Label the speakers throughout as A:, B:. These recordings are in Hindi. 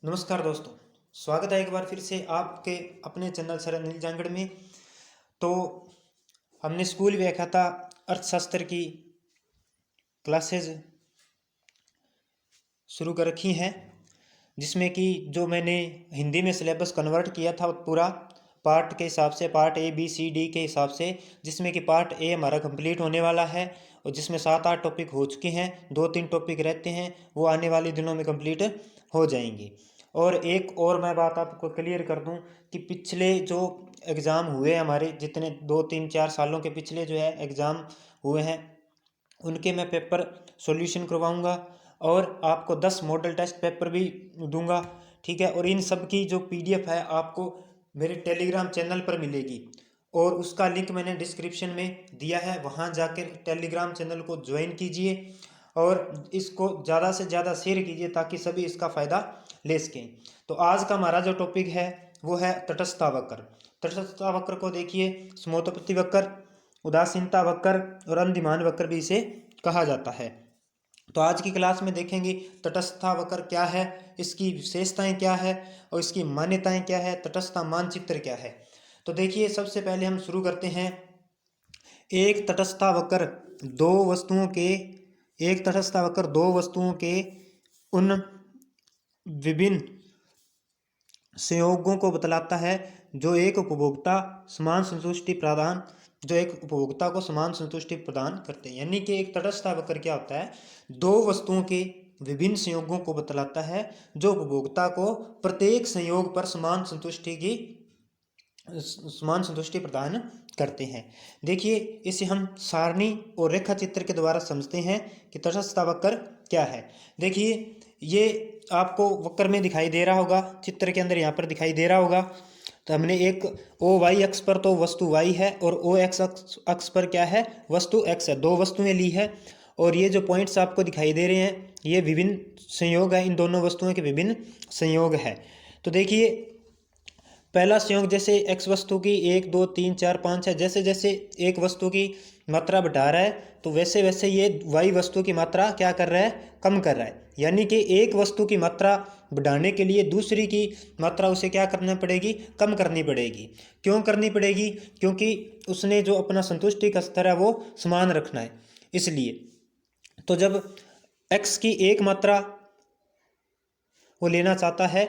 A: नमस्कार दोस्तों। स्वागत है एक बार फिर से आपके अपने चैनल सर अनिल जांगड़ में। तो हमने स्कूल में देखा था अर्थशास्त्र की क्लासेज शुरू कर रखी हैं, जिसमें कि जो मैंने हिंदी में सिलेबस कन्वर्ट किया था पूरा पार्ट के हिसाब से, part A B C D के हिसाब से, जिसमें कि पार्ट ए हमारा कंप्लीट होने वाला है और जिसमें 7-8 टॉपिक हो चुके हैं। 2-3 टॉपिक रहते हैं, वो आने वाले दिनों में कंप्लीट हो जाएंगे। और एक और मैं बात आपको क्लियर कर दूं कि पिछले जो एग्ज़ाम हुए हमारे, जितने 2-3-4 सालों के पिछले जो है एग्ज़ाम हुए हैं, उनके मैं पेपर सॉल्यूशन करवाऊंगा और आपको 10 मॉडल टेस्ट पेपर भी दूंगा, ठीक है। और इन सब की जो पीडीएफ है आपको मेरे टेलीग्राम चैनल पर मिलेगी और उसका लिंक मैंने डिस्क्रिप्शन में दिया है, वहां जाकर टेलीग्राम चैनल को ज्वाइन कीजिए और इसको ज़्यादा से ज़्यादा शेयर कीजिए ताकि सभी इसका फ़ायदा ले सकें। तो आज का हमारा जो टॉपिक है वो है तटस्थता वक्र। तटस्थता वक्र को देखिए, समोत्पत्ति वक्र, उदासीनता वक्र और अंदिमान वक्र भी इसे कहा जाता है। तो आज की क्लास में देखेंगे तटस्थता वक्र क्या है, इसकी विशेषताएं क्या है और इसकी मान्यताएं क्या है, तटस्थता मानचित्र क्या है। तो देखिए, सबसे पहले हम शुरू करते हैं। एक तटस्थता वक्र दो वस्तुओं के एक तटस्थता वक्र दो वस्तुओं के उन विभिन्न संयोगों को बतलाता है जो एक उपभोक्ता समान संतुष्टि प्रदान जो एक उपभोक्ता को समान संतुष्टि प्रदान करते हैं। यानी कि एक तटस्थता वक्र क्या होता है, दो वस्तुओं के विभिन्न संयोगों को बतलाता है जो उपभोक्ता को प्रत्येक संयोग पर समान संतुष्टि प्रदान करते हैं। देखिए, इसे हम सारणी और रेखा चित्र के द्वारा समझते हैं कि तटस्थता वक्र क्या है। देखिए, ये आपको वक्र में दिखाई दे रहा होगा, चित्र के अंदर यहाँ पर दिखाई दे रहा होगा। तो हमने एक ओ वाई अक्ष पर तो वस्तु y है और ओ एक्स अक्ष पर क्या है, वस्तु x है। दो वस्तुएं ली है और ये जो पॉइंट्स आपको दिखाई दे रहे हैं ये विभिन्न संयोग है, इन दोनों वस्तुओं के विभिन्न संयोग है। तो देखिए, पहला संयोग जैसे x वस्तु की 1 2 3 4 5 है, जैसे जैसे एक वस्तु की मात्रा बढ़ा रहा है तो वैसे वैसे ये y वस्तु की मात्रा क्या कर रहा है, कम कर रहा है। यानी कि एक वस्तु की मात्रा बढ़ाने के लिए दूसरी की मात्रा उसे क्या करना पड़ेगी, कम करनी पड़ेगी। क्यों करनी पड़ेगी? क्योंकि उसने जो अपना संतुष्टि का स्तर है वो समान रखना है, इसलिए। तो जब x की एक मात्रा वो लेना चाहता है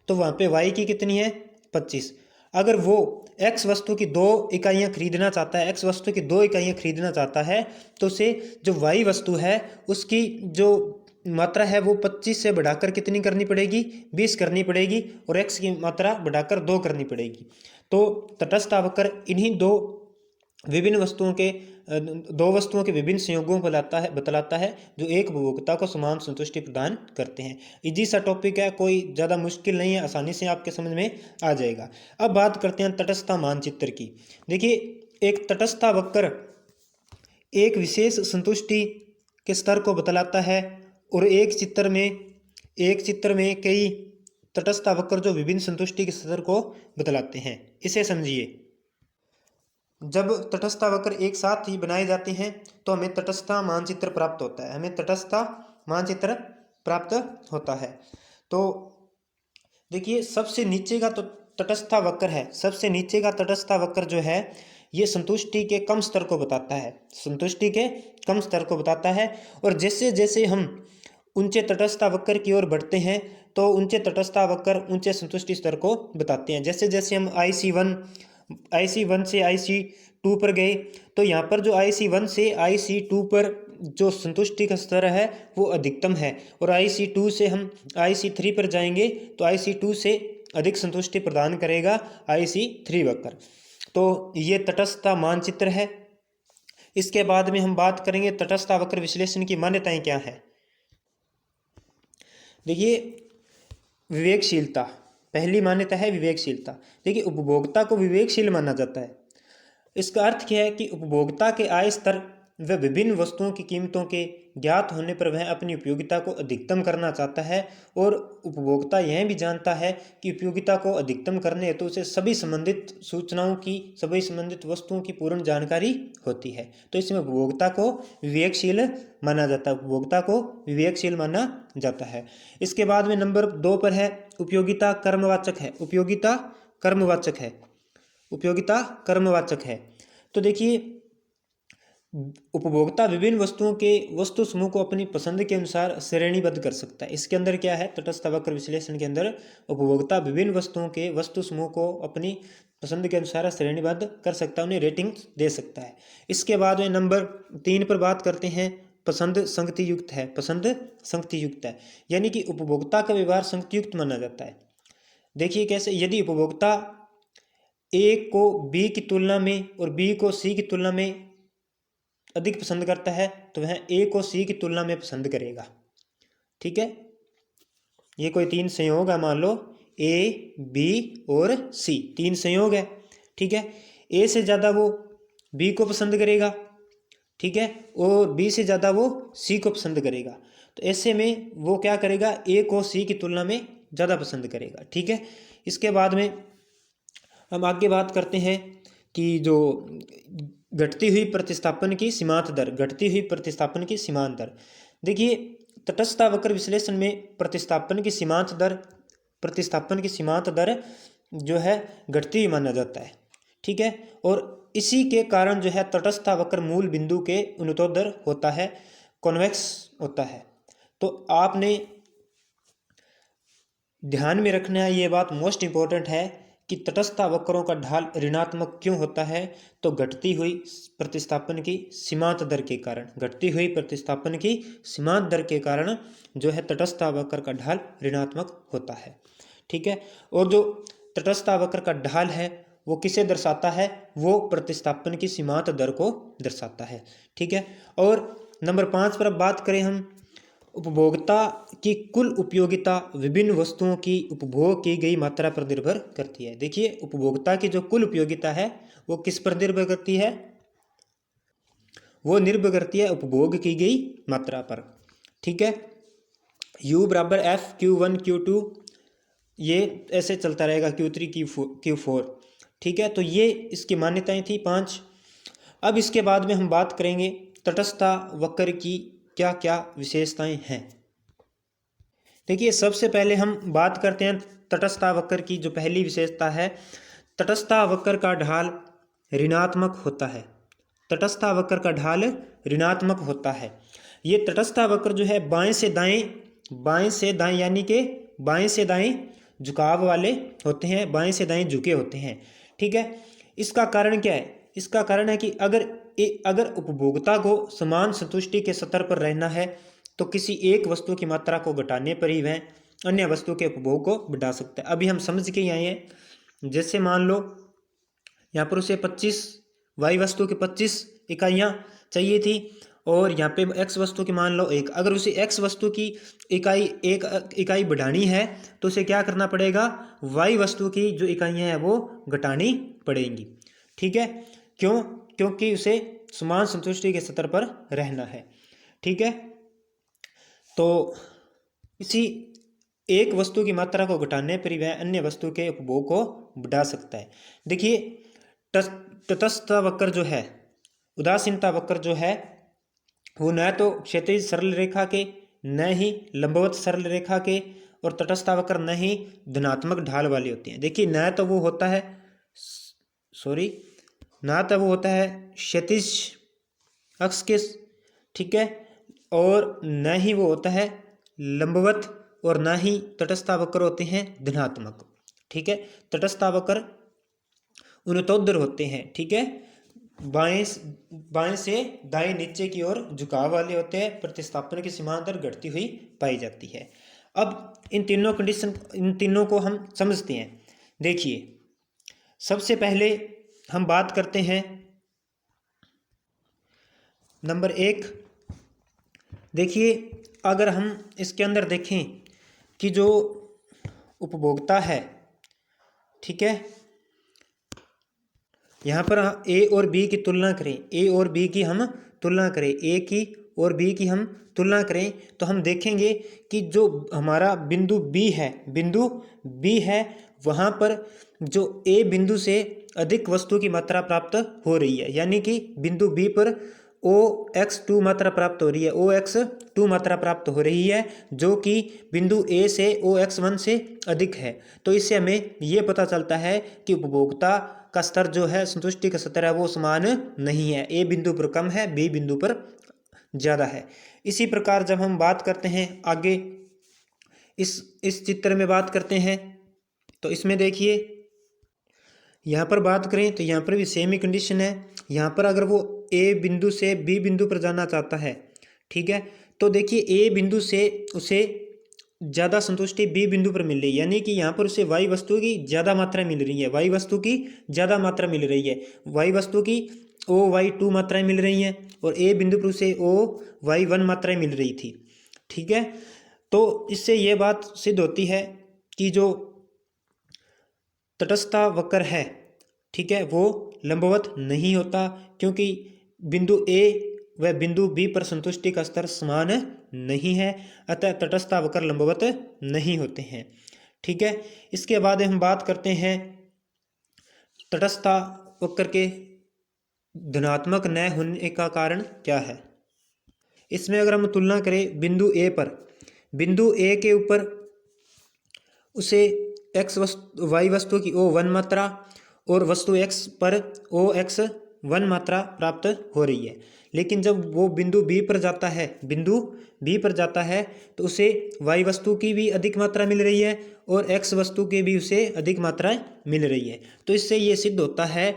A: तो वहाँ पे y की कितनी है, 25। अगर वो x वस्तु की 2 इकाइयाँ खरीदना चाहता है, x वस्तु की 2 इकाइयाँ खरीदना चाहता है, तो उसे जो y वस्तु है उसकी जो मात्रा है वो 25 से बढ़ाकर कितनी करनी पड़ेगी, 20 करनी पड़ेगी और x की मात्रा बढ़ाकर 2 करनी पड़ेगी। तो तटस्थ वक्र इन्हीं दो वस्तुओं के विभिन्न संयोगों को बतलाता है जो एक उपभोक्ता को समान संतुष्टि प्रदान करते हैं। इजी सा टॉपिक है, कोई ज़्यादा मुश्किल नहीं है, आसानी से आपके समझ में आ जाएगा। अब बात करते हैं तटस्थता मानचित्र की। देखिए, एक तटस्थता वक्र एक विशेष संतुष्टि के स्तर को बतलाता है और एक चित्र में कई तटस्थता वक्र जो विभिन्न संतुष्टि के स्तर को बतलाते हैं। इसे समझिए, जब तटस्थता वक्र एक साथ ही बनाए जाते हैं तो हमें तटस्थता मानचित्र प्राप्त होता है। तो देखिए, सबसे नीचे का तो तटस्थता वक्र है, सबसे नीचे का तटस्थता वक्र जो है ये संतुष्टि के कम स्तर को बताता है, संतुष्टि के कम स्तर को बताता है। और जैसे जैसे हम ऊंचे तटस्थता वक्र की ओर बढ़ते हैं तो ऊंचे तटस्थता वक्र ऊंचे संतुष्टि स्तर को बताते हैं। जैसे जैसे हम IC1 से IC2 पर गए तो यहाँ पर जो IC1 से IC2 पर जो संतुष्टि का स्तर है वो अधिकतम है और IC2 से हम IC3 पर जाएंगे तो IC2 से अधिक संतुष्टि प्रदान करेगा IC3 वक्र। तो ये तटस्थता मानचित्र है। इसके बाद में हम बात करेंगे तटस्थता वक्र विश्लेषण की मान्यताएं क्या है। देखिए, विवेकशीलता, पहली मान्यता है विवेकशीलता। देखिए, उपभोक्ता को विवेकशील माना जाता है। इसका अर्थ क्या है कि उपभोक्ता के आय स्तर वह विभिन्न वस्तुओं की कीमतों के ज्ञात होने पर वह अपनी उपयोगिता को अधिकतम करना चाहता है और उपभोक्ता यह भी जानता है कि उपयोगिता को अधिकतम करने हेतु उसे सभी संबंधित सूचनाओं की, सभी संबंधित वस्तुओं की पूर्ण जानकारी होती है। तो इसमें उपभोक्ता को विवेकशील माना जाता है, उपभोक्ता को विवेकशील माना जाता है। इसके बाद में नंबर 2 पर है उपयोगिता कर्मवाचक है। उपयोगिता कर्मवाचक है। उपयोगिता कर्मवाचक है। तो देखिए, उपभोक्ता विभिन्न वस्तुओं के वस्तु समूह को अपनी पसंद के अनुसार श्रेणीबद्ध कर सकता है। इसके अंदर क्या है, तटस्थ वक्र विश्लेषण के अंदर उपभोक्ता विभिन्न वस्तुओं के वस्तु समूह को अपनी पसंद के अनुसार श्रेणीबद्ध कर सकता है, उन्हें रेटिंग दे सकता है। इसके बाद में नंबर 3 पर बात करते हैं, पसंद संगति युक्त है। पसंद संगति युक्त है, यानी कि उपभोक्ता का व्यवहार संगति युक्त माना जाता है। देखिए कैसे, यदि उपभोक्ता ए को बी की तुलना में और बी को सी की तुलना में अधिक पसंद करता है तो वह ए को सी की तुलना में पसंद करेगा। ठीक है, ये कोई 3 संयोग है, मान लो ए बी और सी 3 संयोग है। ठीक है, ए से ज़्यादा वो बी को पसंद करेगा, ठीक है, और बी से ज़्यादा वो सी को पसंद करेगा। तो ऐसे में वो क्या करेगा, ए को सी की तुलना में ज़्यादा पसंद करेगा। ठीक है, इसके बाद में हम आगे बात करते हैं कि जो घटती हुई प्रतिस्थापन की सीमांत दर, घटती हुई प्रतिस्थापन की सीमांत दर। देखिए, तटस्थ वक्र विश्लेषण में प्रतिस्थापन की सीमांत दर, प्रतिस्थापन की सीमांत दर जो है घटती हुई माना जाता है। ठीक है, और इसी के कारण जो है तटस्थ वक्र मूल बिंदु के उन्नतोत्तर होता है, कॉन्वेक्स होता है। तो आपने ध्यान में रखना है, ये बात मोस्ट इंपॉर्टेंट है कि तटस्थ वक्रों का ढाल ऋणात्मक क्यों होता है, तो घटती हुई प्रतिस्थापन की सीमांत दर के कारण, घटती हुई प्रतिस्थापन की सीमांत दर के कारण जो है तटस्थ वक्र का ढाल ऋणात्मक होता है। ठीक है, और जो तटस्थ वक्र का ढाल है वो किसे दर्शाता है, वो प्रतिस्थापन की सीमांत दर को दर्शाता है। ठीक है, और नंबर 5 पर अब बात करें हम, उपभोक्ता की कुल उपयोगिता विभिन्न वस्तुओं की उपभोग की गई मात्रा पर निर्भर करती है। देखिए, उपभोक्ता की जो कुल उपयोगिता है वो किस पर निर्भर करती है, वो निर्भर करती है उपभोग की गई मात्रा पर। ठीक है, U बराबर F Q1 Q2, ये ऐसे चलता रहेगा, Q3 Q4। ठीक है, तो ये इसकी मान्यताएं थी 5। अब इसके बाद में हम बात करेंगे तटस्थ वक्र की क्या क्या विशेषताएं हैं। देखिए, सबसे पहले हम बात करते हैं तटस्थ वक्र की। जो पहली विशेषता है, तटस्थ वक्र का ढाल ऋणात्मक होता है। तटस्थ वक्र का ढाल ऋणात्मक होता है। ये तटस्थ वक्र जो है बाएं से दाएं यानी कि बाएं से दाएं झुकाव वाले होते हैं, बाएं से दाएं झुके होते हैं। ठीक है, इसका कारण क्या है, इसका कारण है कि अगर उपभोक्ता को समान संतुष्टि के स्तर पर रहना है तो किसी एक वस्तु की मात्रा को घटाने पर ही वह अन्य वस्तु के उपभोग को बढ़ा सकता है। अभी हम समझ के ही आए हैं, जैसे मान लो यहाँ पर उसे 25 वाई वस्तु की 25 इकाइयाँ चाहिए थी और यहाँ पे एक्स वस्तु की मान लो 1। अगर उसे एक्स वस्तु की एक इकाई बढ़ानी है तो उसे क्या करना पड़ेगा, वाई वस्तु की जो इकाइयाँ हैं वो घटानी पड़ेंगी। ठीक है, क्यों, क्योंकि उसे समान संतुष्टि के स्तर पर रहना है। ठीक है, तो किसी एक वस्तु की मात्रा को घटाने पर ही वह अन्य वस्तु के उपभोग को बढ़ा सकता है। देखिए, तटस्थ वक्र जो है, उदासीनता वक्र जो है, वो न तो क्षैतिज सरल रेखा के, न ही लंबवत सरल रेखा के, और तटस्थ वक्र न ही धनात्मक ढाल वाली होती हैं। देखिए, न तो वो होता है क्षैतिज अक्ष के, ठीक है, और न ही वो होता है लंबवत, और न ही तटस्थ वक्र होते हैं धनात्मक। ठीक है, तटस्थ वक्र उन्नतोत्तर होते हैं। ठीक है, बाएं से दाएं नीचे की ओर झुकाव वाले होते हैं, प्रतिस्थापन की सीमांत दर घटती हुई पाई जाती है। अब इन तीनों को हम समझते हैं। देखिए, सबसे पहले हम बात करते हैं नंबर 1। देखिए, अगर हम इसके अंदर देखें कि जो उपभोक्ता है, ठीक है, यहाँ पर ए और बी की तुलना करें, ए और बी की हम तुलना करें, ए की और बी की हम तुलना करें तो हम देखेंगे कि जो हमारा बिंदु बी है वहाँ पर जो ए बिंदु से अधिक वस्तु की मात्रा प्राप्त हो रही है, यानी कि बिंदु बी पर OX2 मात्रा प्राप्त हो रही है, OX2 मात्रा प्राप्त हो रही है, जो कि बिंदु ए से OX1 से अधिक है। तो इससे हमें ये पता चलता है कि उपभोक्ता का स्तर जो है, संतुष्टि का स्तर है, वो समान नहीं है, ए बिंदु पर कम है, बी बिंदु पर ज़्यादा है। इसी प्रकार जब हम बात करते हैं आगे इस चित्र में बात करते हैं तो इसमें देखिए यहाँ पर बात करें तो यहाँ पर भी सेम ही कंडीशन है। यहाँ पर अगर वो ए बिंदु से बी बिंदु पर जाना चाहता है, ठीक है, तो देखिए ए बिंदु से उसे ज़्यादा संतुष्टि बी बिंदु पर मिल रही है, यानी कि यहाँ पर उसे वाई वस्तु की ज़्यादा मात्रा मिल रही है, वाई वस्तु की ज़्यादा मात्रा मिल रही है, वाई वस्तु की OY2 मात्राएं मिल रही हैं और ए बिंदु पर उसे OY1 मात्राएं मिल रही थी, ठीक है। तो इससे ये बात सिद्ध होती है कि जो तटस्थता वक्र है, ठीक है, वो लंबवत नहीं होता, क्योंकि बिंदु ए व बिंदु बी पर संतुष्टि का स्तर समान नहीं है, अतः तटस्थता वक्र लंबवत नहीं होते हैं, ठीक है। इसके बाद हम बात करते हैं तटस्थता वक्र के धनात्मक न होने का कारण क्या है। इसमें अगर हम तुलना करें बिंदु ए पर, बिंदु ए के ऊपर उसे वाई वस्तु की O1 मात्रा और वस्तु X पर OX1 मात्रा प्राप्त हो रही है, लेकिन जब वो बिंदु बी पर जाता है तो उसे वाई वस्तु की भी अधिक मात्रा मिल रही है और X वस्तु की भी उसे अधिक मात्रा मिल रही है। तो इससे ये सिद्ध होता है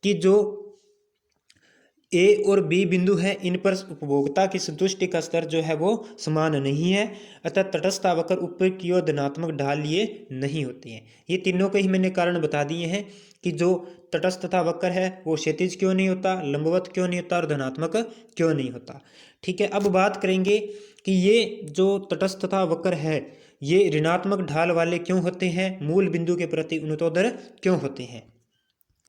A: कि जो ए और बी बिंदु है, इन पर उपभोक्ता की संतुष्टि का स्तर जो है वो समान नहीं है, अतः तटस्थता वक्र ऊपर की ओर धनात्मक ढाल लिए नहीं होते हैं। ये तीनों के ही मैंने कारण बता दिए हैं कि जो तटस्थता वक्र है वो क्षैतिज क्यों नहीं होता, लंबवत क्यों नहीं होता और धनात्मक क्यों नहीं होता, ठीक है। अब बात करेंगे कि ये जो तटस्थता वक्र है ये ऋणात्मक ढाल वाले क्यों होते हैं, मूल बिंदु के प्रति उन्नतोदर क्यों होते हैं।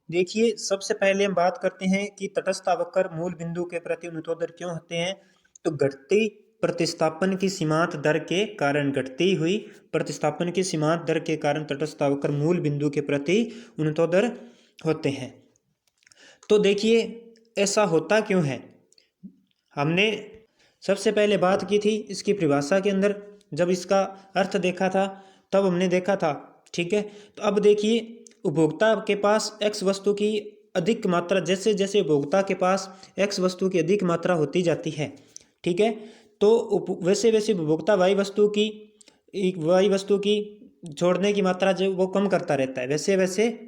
A: देखिए सबसे पहले हम बात करते हैं कि तटस्थता वक्र मूल बिंदु के प्रति उन्नतोदर क्यों होते हैं। तो घटती प्रतिस्थापन की सीमांत दर के कारण, घटती हुई प्रतिस्थापन की सीमांत दर के कारण तटस्थता वक्र मूल बिंदु के प्रति उन्नतोदर होते हैं। तो देखिए ऐसा होता क्यों है। हमने सबसे पहले बात की थी इसकी परिभाषा के अंदर, जब इसका अर्थ देखा था तब हमने देखा था, ठीक है। तो अब देखिए उपभोक्ता के पास X वस्तु की अधिक मात्रा, जैसे जैसे उपभोक्ता के पास X वस्तु की अधिक मात्रा होती जाती है, ठीक है, तो वैसे वैसे उपभोक्ता वाई वस्तु की छोड़ने की मात्रा जो वो कम करता रहता है, वैसे वैसे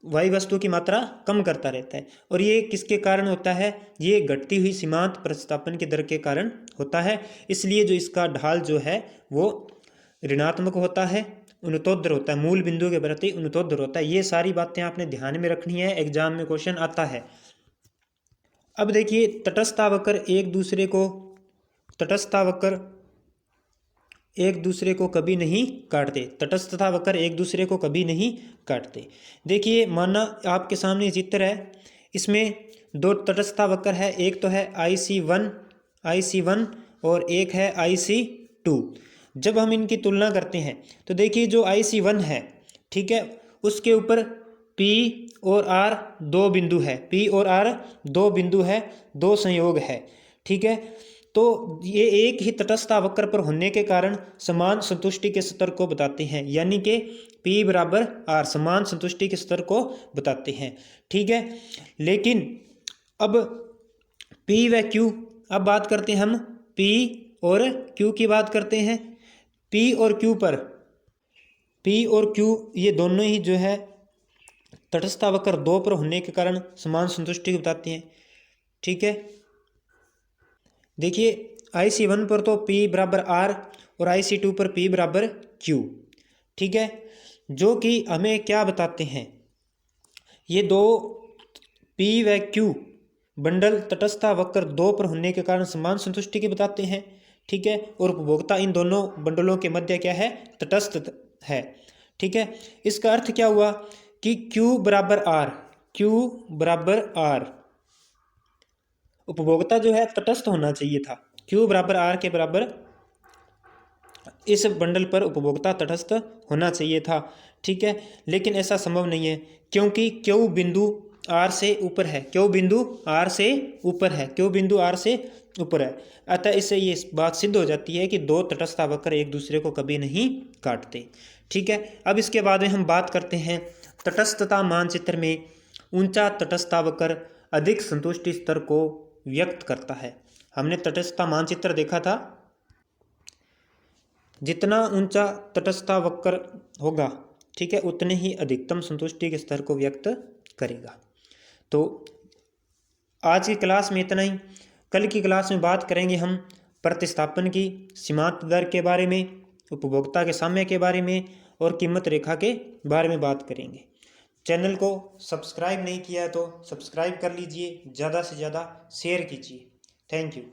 A: वाई वस्तु की मात्रा कम करता रहता है। और ये किसके कारण होता है, ये घटती हुई सीमांत प्रतिस्थापन की दर के कारण होता है। इसलिए जो इसका ढाल जो है वो ऋणात्मक होता है, उन्नतोदर होता है, मूल बिंदु के प्रति उन्नतोदर होता है। ये सारी बातें आपने ध्यान में रखनी है, एग्जाम में क्वेश्चन आता है। अब देखिए तटस्थता वक्र एक दूसरे को कभी नहीं काटते, तटस्थता वक्र एक दूसरे को कभी नहीं काटते। देखिए माना आपके सामने चित्र है, इसमें दो तटस्थता वक्र है, एक तो है IC1 और एक है IC2। जब हम इनकी तुलना करते हैं तो देखिए जो IC1 है, ठीक है, उसके ऊपर P और R दो बिंदु है, P और R दो बिंदु है, दो संयोग है, ठीक है। तो ये एक ही तटस्थता वक्र पर होने के कारण समान संतुष्टि के स्तर को बताते हैं, यानी कि P बराबर R समान संतुष्टि के स्तर को बताते हैं, ठीक है। लेकिन अब P व Q, अब बात करते हैं हम P और Q की बात करते हैं। P और Q ये दोनों ही जो है तटस्थता वक्र 2 पर होने के कारण समान संतुष्टि को बताते हैं, ठीक है। देखिए IC1 पर तो P बराबर R और IC2 पर P बराबर Q, ठीक है, जो कि हमें क्या बताते हैं, ये दो P व Q बंडल तटस्थता वक्र 2 पर होने के कारण समान संतुष्टि के बताते हैं, ठीक है। और उपभोक्ता इन दोनों बंडलों के मध्य क्या है, तटस्थ है, ठीक है। इसका अर्थ क्या हुआ कि Q बराबर R, Q बराबर R। उपभोक्ता जो है तटस्थ होना चाहिए था, Q बराबर R के बराबर इस बंडल पर उपभोक्ता तटस्थ होना चाहिए था। ठीक है, लेकिन ऐसा संभव नहीं है क्योंकि Q बिंदु R से ऊपर है, Q बिंदु R से ऊपर है, Q बिंदु R से ऊपर है। अतः इससे ये बात सिद्ध हो जाती है कि दो तटस्थ वक्र एक दूसरे को कभी नहीं काटते। ठीक है, अब इसके बाद में हम बात करते हैं तटस्थता मानचित्र में ऊंचा तटस्थता वक्र अधिक संतुष्टि स्तर को व्यक्त करता है। हमने तटस्थता मानचित्र देखा था, जितना ऊंचा तटस्थता वक्र होगा, ठीक है, उतने ही अधिकतम संतुष्टि के स्तर को व्यक्त करेगा। तो आज की क्लास में इतना ही। कल की क्लास में बात करेंगे हम प्रतिस्थापन की, सीमांत दर के बारे में, उपभोक्ता के साम्य के बारे में और कीमत रेखा के बारे में बात करेंगे। चैनल को सब्सक्राइब नहीं किया तो सब्सक्राइब कर लीजिए, ज़्यादा से ज़्यादा शेयर कीजिए। Thank you.